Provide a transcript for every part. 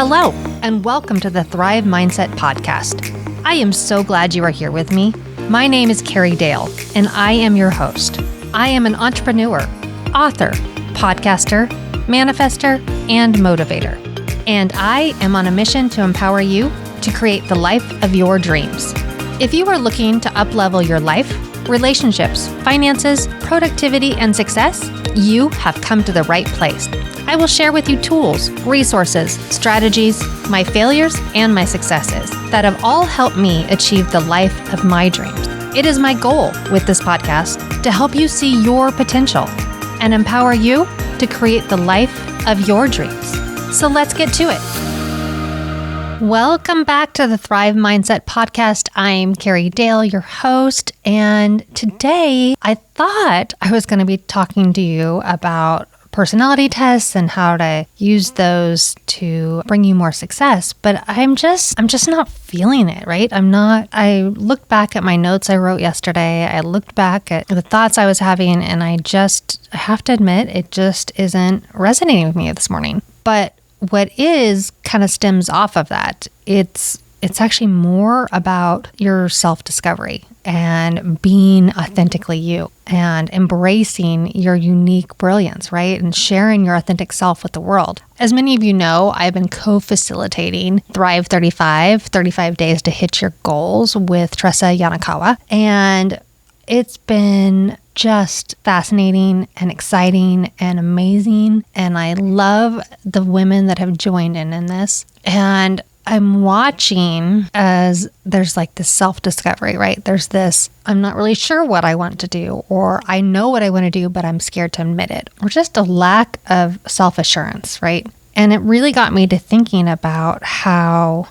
Hello, and welcome to the Thrive Mindset Podcast. I am so glad you are here with me. My name is Carrie Dahle, and I am your host. I am an entrepreneur, author, podcaster, manifester, and motivator. And I am on a mission to empower you to create the life of your dreams. If you are looking to up-level your life, relationships, finances, productivity, and success, you have come to the right place. I will share with you tools, resources, strategies, my failures, and my successes that have all helped me achieve the life of my dreams. It is my goal with this podcast to help you see your potential and empower you to create the life of your dreams. So let's get to it. Welcome back to the Thrive Mindset Podcast. I'm Carrie Dahle, your host, and today I thought I was going to be talking to you about personality tests and how to use those to bring you more success, but I'm just not feeling it, right? I looked back at my notes I wrote yesterday. I looked back at the thoughts I was having, and I have to admit, it just isn't resonating with me this morning. But what is kind of stems off of that, it's actually more about your self-discovery and being authentically you and embracing your unique brilliance, right? And sharing your authentic self with the world. As many of you know, I've been co-facilitating Thrive 35 Days to Hit Your Goals with Tressa Yanakawa. And it's been just fascinating and exciting and amazing. And I love the women that have joined in this. And I'm watching as there's like this self-discovery, right? There's this, I'm not really sure what I want to do, or I know what I want to do, but I'm scared to admit it, or just a lack of self-assurance, right? And it really got me to thinking about how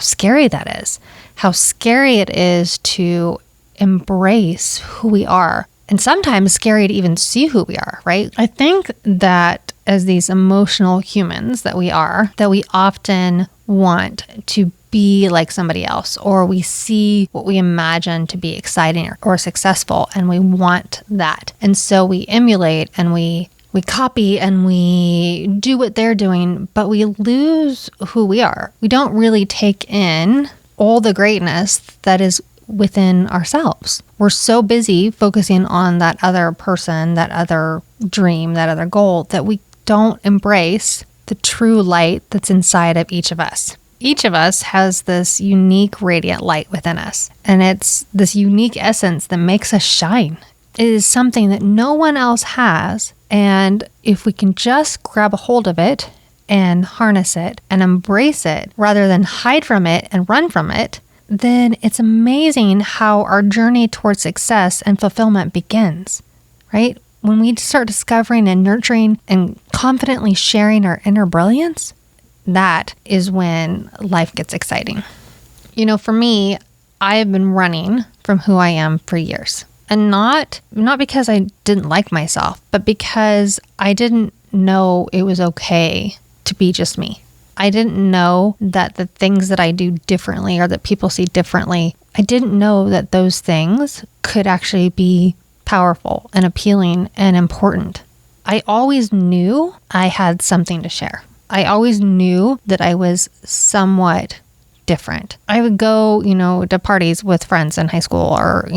scary that is, how scary it is to embrace who we are. And sometimes scary to even see who we are, right? I think that as these emotional humans that we are, that we often want to be like somebody else, or we see what we imagine to be exciting or successful, and we want that. And so we emulate and we copy and we do what they're doing, but we lose who we are. We don't really take in all the greatness that is within ourselves. We're so busy focusing on that other person, that other dream, that other goal, that we don't embrace the true light that's inside of each of us. Each of us has this unique radiant light within us, and it's this unique essence that makes us shine. It is something that no one else has, and if we can just grab a hold of it and harness it and embrace it rather than hide from it and run from it, then it's amazing how our journey towards success and fulfillment begins, right? When we start discovering and nurturing and confidently sharing our inner brilliance, that is when life gets exciting. You know, for me, I have been running from who I am for years. And not because I didn't like myself, but because I didn't know it was okay to be just me. I didn't know that the things that I do differently or that people see differently, I didn't know that those things could actually be powerful and appealing and important. I always knew I had something to share. I always knew that I was somewhat different. I would go, to parties with friends in high school or,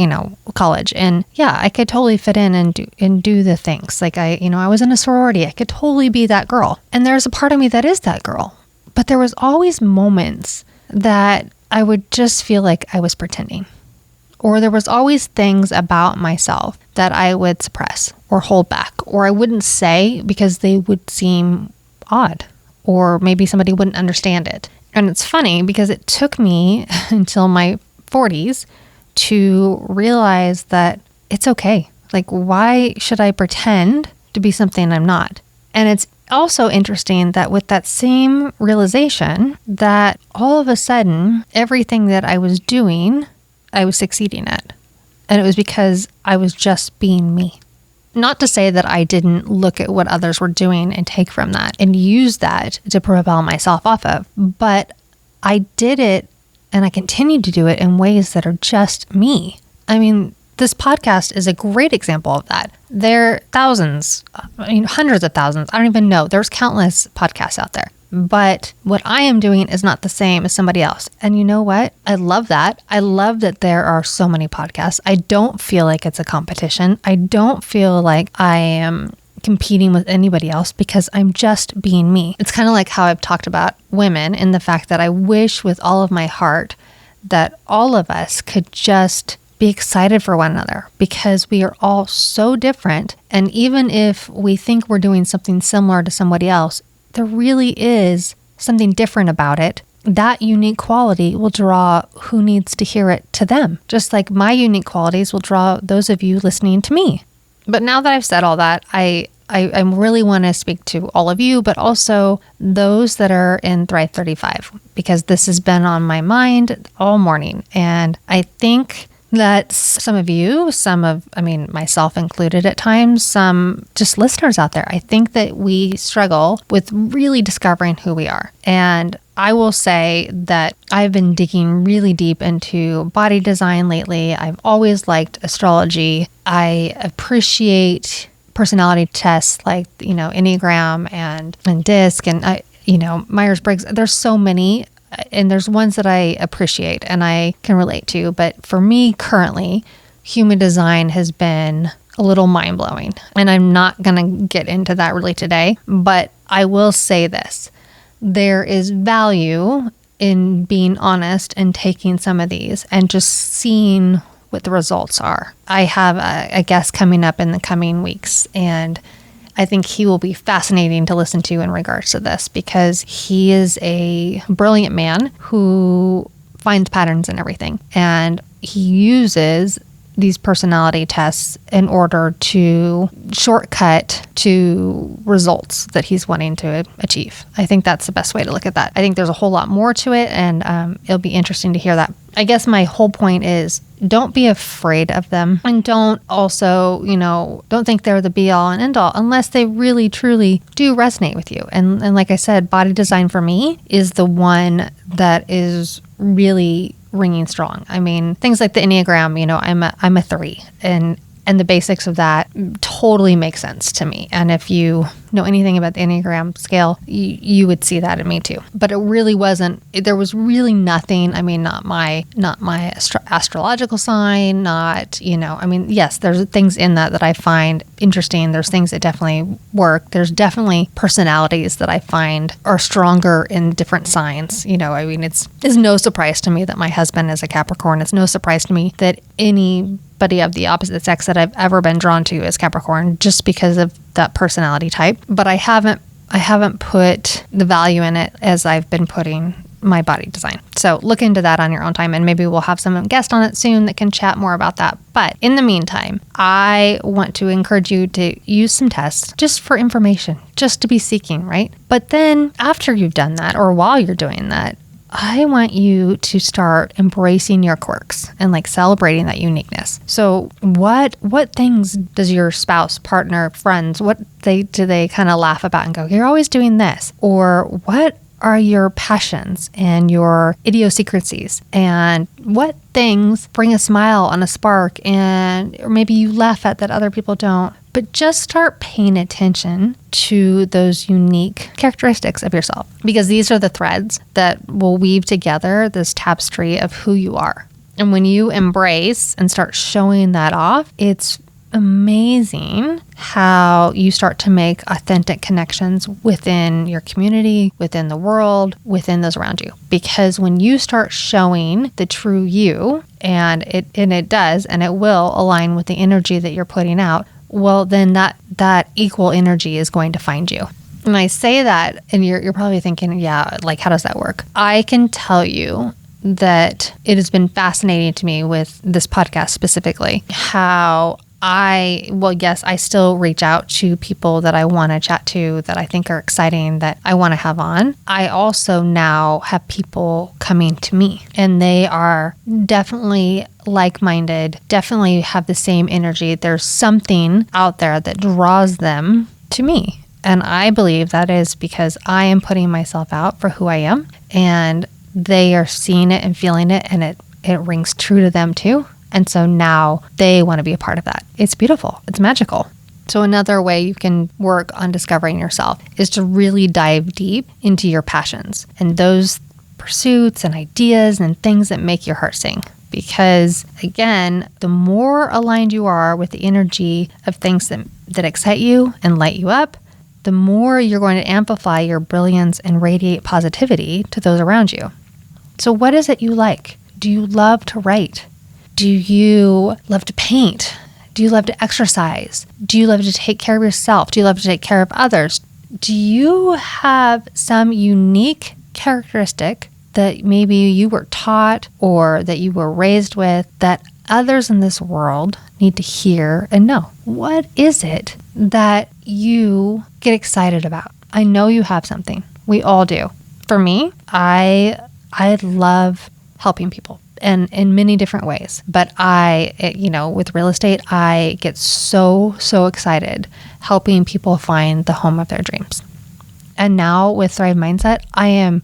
college. And yeah, I could totally fit in and do the things. Like I was in a sorority. I could totally be that girl. And there's a part of me that is that girl. But there was always moments that I would just feel like I was pretending. Or there was always things about myself that I would suppress or hold back, or I wouldn't say because they would seem odd, or maybe somebody wouldn't understand it. And it's funny because it took me until my 40s to realize that it's okay. Like, why should I pretend to be something I'm not? And it's also interesting that with that same realization that all of a sudden, everything that I was doing, I was succeeding at. And it was because I was just being me. Not to say that I didn't look at what others were doing and take from that and use that to propel myself off of, but I did it and I continue to do it in ways that are just me. I mean, this podcast is a great example of that. There are thousands, hundreds of thousands. I don't even know. There's countless podcasts out there. but what I am doing is not the same as somebody else. And you know what? I love that. I love that there are so many podcasts. I don't feel like it's a competition. I don't feel like I am competing with anybody else because I'm just being me. It's kind of like how I've talked about women in the fact that I wish with all of my heart that all of us could just be excited for one another because we are all so different. And even if we think we're doing something similar to somebody else, there really is something different about it. That unique quality will draw who needs to hear it to them, just like my unique qualities will draw those of you listening to me. But now that I've said all that, I really want to speak to all of you, but also those that are in Thrive 35, because this has been on my mind all morning. And I think that some of you, myself included at times, some just listeners out there, I think that we struggle with really discovering who we are. And I will say that I've been digging really deep into body design lately. I've always liked astrology. I appreciate personality tests like, Enneagram and DISC and, Myers-Briggs. There's so many. And there's ones that I appreciate and I can relate to. But for me currently, human design has been a little mind-blowing. And I'm not going to get into that really today. But I will say this. There is value in being honest and taking some of these and just seeing what the results are. I have a guest coming up in the coming weeks, and I think he will be fascinating to listen to in regards to this because he is a brilliant man who finds patterns in everything. And he uses these personality tests in order to shortcut to results that he's wanting to achieve. I think that's the best way to look at that. I think there's a whole lot more to it, and it'll be interesting to hear that. I guess my whole point is don't be afraid of them, and don't also, don't think they're the be all and end all unless they really truly do resonate with you. And like I said, body design for me is the one that is really ringing strong. I mean, things like the Enneagram, I'm a 3, and the basics of that totally make sense to me. And if you know anything about the Enneagram scale, you would see that in me too. But it really wasn't, there was really nothing, not my astrological sign, yes, there's things in that I find interesting. There's things that definitely work. There's definitely personalities that I find are stronger in different signs. It's no surprise to me that my husband is a Capricorn. It's no surprise to me that anybody of the opposite sex that I've ever been drawn to is Capricorn, just because of that personality type. But I haven't put the value in it as I've been putting my body design. So look into that on your own time, and maybe we'll have some guest on it soon that can chat more about that. But in the meantime, I want to encourage you to use some tests just for information, just to be seeking, right? But then after you've done that, or while you're doing that, I want you to start embracing your quirks and celebrating that uniqueness. So what things does your spouse, partner, friends, do they kind of laugh about and go, you're always doing this? Or what are your passions and your idiosyncrasies? And what things bring a smile and a spark, or maybe you laugh at that other people don't? But just start paying attention to those unique characteristics of yourself, because these are the threads that will weave together this tapestry of who you are. And when you embrace and start showing that off, it's amazing how you start to make authentic connections within your community, within the world, within those around you. Because when you start showing the true you, and it does, and it will align with the energy that you're putting out, well, then that equal energy is going to find you. And I say that, and you're probably thinking, yeah, how does that work? I can tell you that it has been fascinating to me with this podcast specifically, how I still reach out to people that I want to chat to, that I think are exciting, that I want to have on. I also now have people coming to me, and they are definitely like-minded, definitely have the same energy. There's something out there that draws them to me. And I believe that is because I am putting myself out for who I am, and they are seeing it and feeling it, and it rings true to them too. And so now they want to be a part of that. It's beautiful. It's magical. So another way you can work on discovering yourself is to really dive deep into your passions and those pursuits and ideas and things that make your heart sing. Because again, the more aligned you are with the energy of things that excite you and light you up, the more you're going to amplify your brilliance and radiate positivity to those around you. So what is it you like? Do you love to write? Do you love to paint? Do you love to exercise? Do you love to take care of yourself? Do you love to take care of others? Do you have some unique characteristic that maybe you were taught or that you were raised with that others in this world need to hear and know? What is it that you get excited about? I know you have something. We all do. For me, I love helping people. And in many different ways. But with real estate, I get so excited helping people find the home of their dreams. And now with Thrive Mindset, I am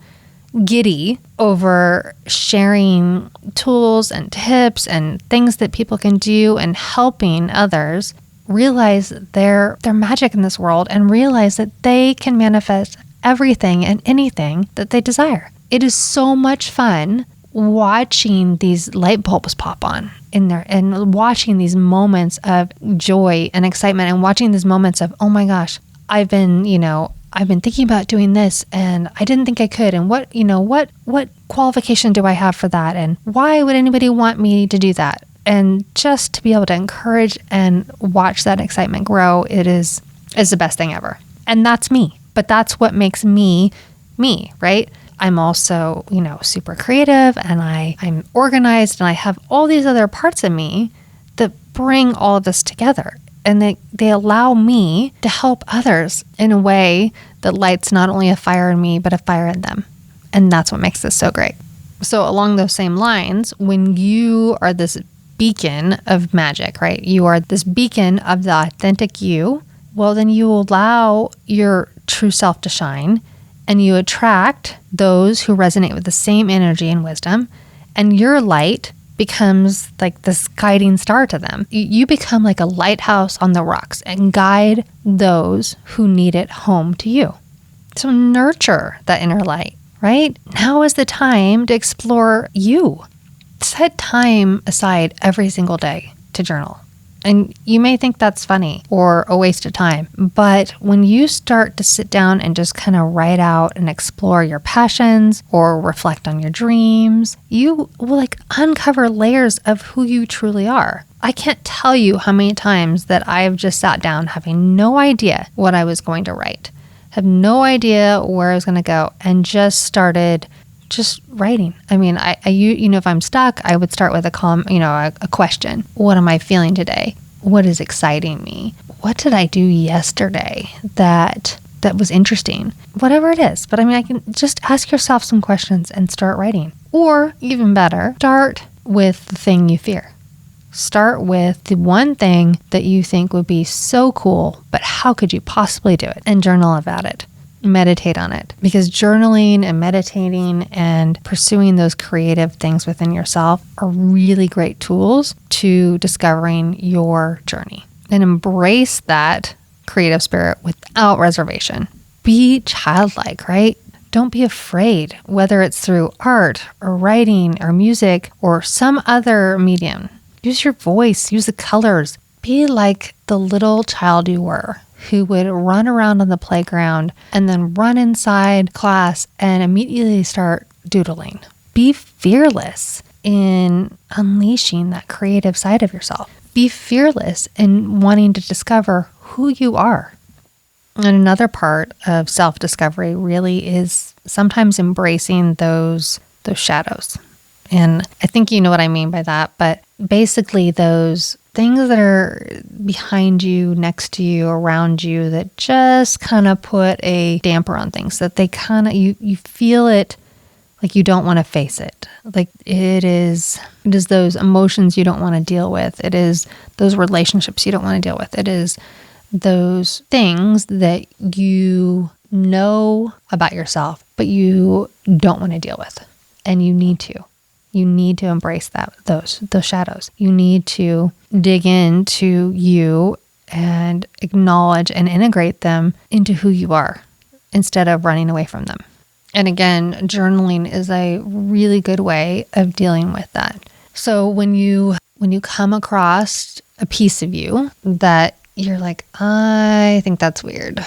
giddy over sharing tools and tips and things that people can do and helping others realize their magic in this world and realize that they can manifest everything and anything that they desire. It is so much fun watching these light bulbs pop on in there and watching these moments of joy and excitement and watching these moments of, oh my gosh, I've been thinking about doing this and I didn't think I could. And what qualification do I have for that? And why would anybody want me to do that? And just to be able to encourage and watch that excitement grow, it is the best thing ever. And that's me, but that's what makes me, right? I'm also, super creative and I'm organized and I have all these other parts of me that bring all of this together. And they allow me to help others in a way that lights not only a fire in me, but a fire in them. And that's what makes this so great. So along those same lines, when you are this beacon of magic, right? You are this beacon of the authentic you. Well, then you allow your true self to shine. And you attract those who resonate with the same energy and wisdom, and your light becomes like this guiding star to them. You become like a lighthouse on the rocks and guide those who need it home to you. So nurture that inner light, right? Now is the time to explore you. Set time aside every single day to journal. And you may think that's funny or a waste of time, but when you start to sit down and just kind of write out and explore your passions or reflect on your dreams, you will uncover layers of who you truly are. I can't tell you how many times that I've just sat down having no idea what I was going to write, have no idea where I was going to go, and just started writing. I mean, if I'm stuck, I would start with a question. What am I feeling today? What is exciting me? What did I do yesterday that was interesting? Whatever it is. But I can just ask yourself some questions and start writing. Or even better, start with the thing you fear. Start with the one thing that you think would be so cool, but how could you possibly do it? And journal about it. Meditate on it, because journaling and meditating and pursuing those creative things within yourself are really great tools to discovering your journey. And embrace that creative spirit without reservation. Be childlike, right? Don't be afraid, whether it's through art or writing or music or some other medium. Use your voice, use the colors. Be like the little child you were, who would run around on the playground and then run inside class and immediately start doodling. Be fearless in unleashing that creative side of yourself. Be fearless in wanting to discover who you are. And another part of self-discovery really is sometimes embracing those shadows. And I think you know what I mean by that, but basically those things that are behind you, next to you, around you, that just kind of put a damper on things, that they kind of, you feel it like you don't want to face it. Like it is those emotions you don't want to deal with. It is those relationships you don't want to deal with. It is those things that you know about yourself, but you don't want to deal with. And you need to. You need to embrace those shadows. You need to dig into you and acknowledge and integrate them into who you are instead of running away from them. And again, journaling is a really good way of dealing with that. So when you come across a piece of you that you're like, I think that's weird.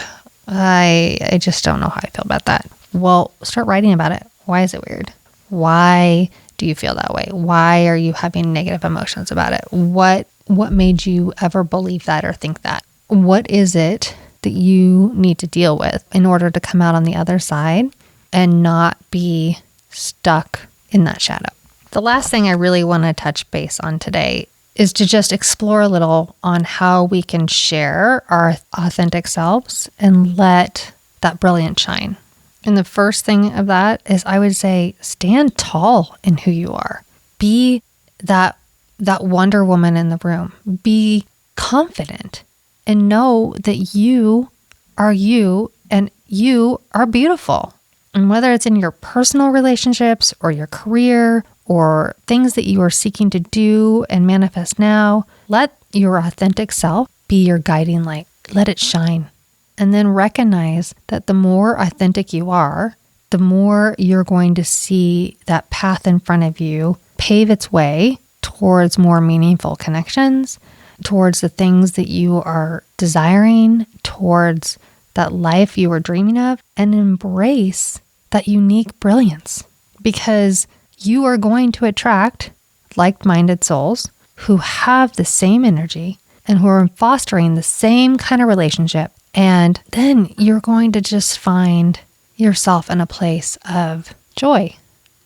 I just don't know how I feel about that. Well, start writing about it. Why is it weird? Why do you feel that way? Why are you having negative emotions about it? What made you ever believe that or think that? What is it that you need to deal with in order to come out on the other side and not be stuck in that shadow? The last thing I really want to touch base on today is to just explore a little on how we can share our authentic selves and let that brilliance shine. And the first thing of that is, I would say, stand tall in who you are. Be that Wonder Woman in the room. Be confident and know that you are you and you are beautiful. And whether it's in your personal relationships or your career or things that you are seeking to do and manifest now, let your authentic self be your guiding light. Let it shine. And then recognize that the more authentic you are, the more you're going to see that path in front of you pave its way towards more meaningful connections, towards the things that you are desiring, towards that life you are dreaming of, and embrace that unique brilliance. Because you are going to attract like-minded souls who have the same energy and who are fostering the same kind of relationship. And then you're going to just find yourself in a place of joy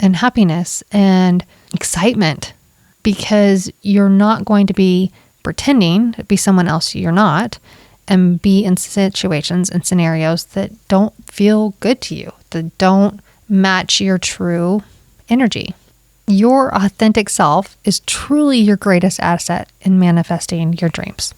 and happiness and excitement, because you're not going to be pretending to be someone else you're not and be in situations and scenarios that don't feel good to you, that don't match your true energy. Your authentic self is truly your greatest asset in manifesting your dreams.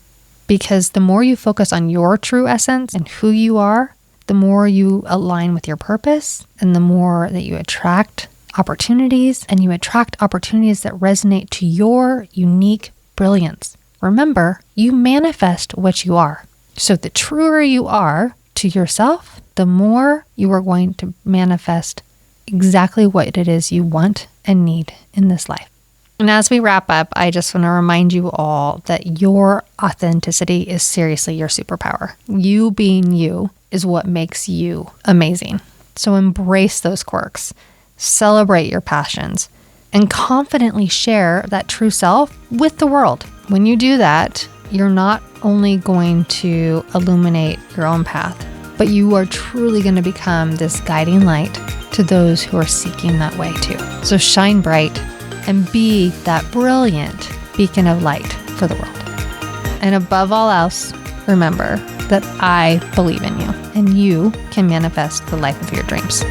Because the more you focus on your true essence and who you are, the more you align with your purpose and the more that you attract opportunities, and you attract opportunities that resonate to your unique brilliance. Remember, you manifest what you are. So the truer you are to yourself, the more you are going to manifest exactly what it is you want and need in this life. And as we wrap up, I just want to remind you all that your authenticity is seriously your superpower. You being you is what makes you amazing. So embrace those quirks, celebrate your passions, and confidently share that true self with the world. When you do that, you're not only going to illuminate your own path, but you are truly going to become this guiding light to those who are seeking that way too. So shine bright and be that brilliant beacon of light for the world. And above all else, remember that I believe in you and you can manifest the life of your dreams.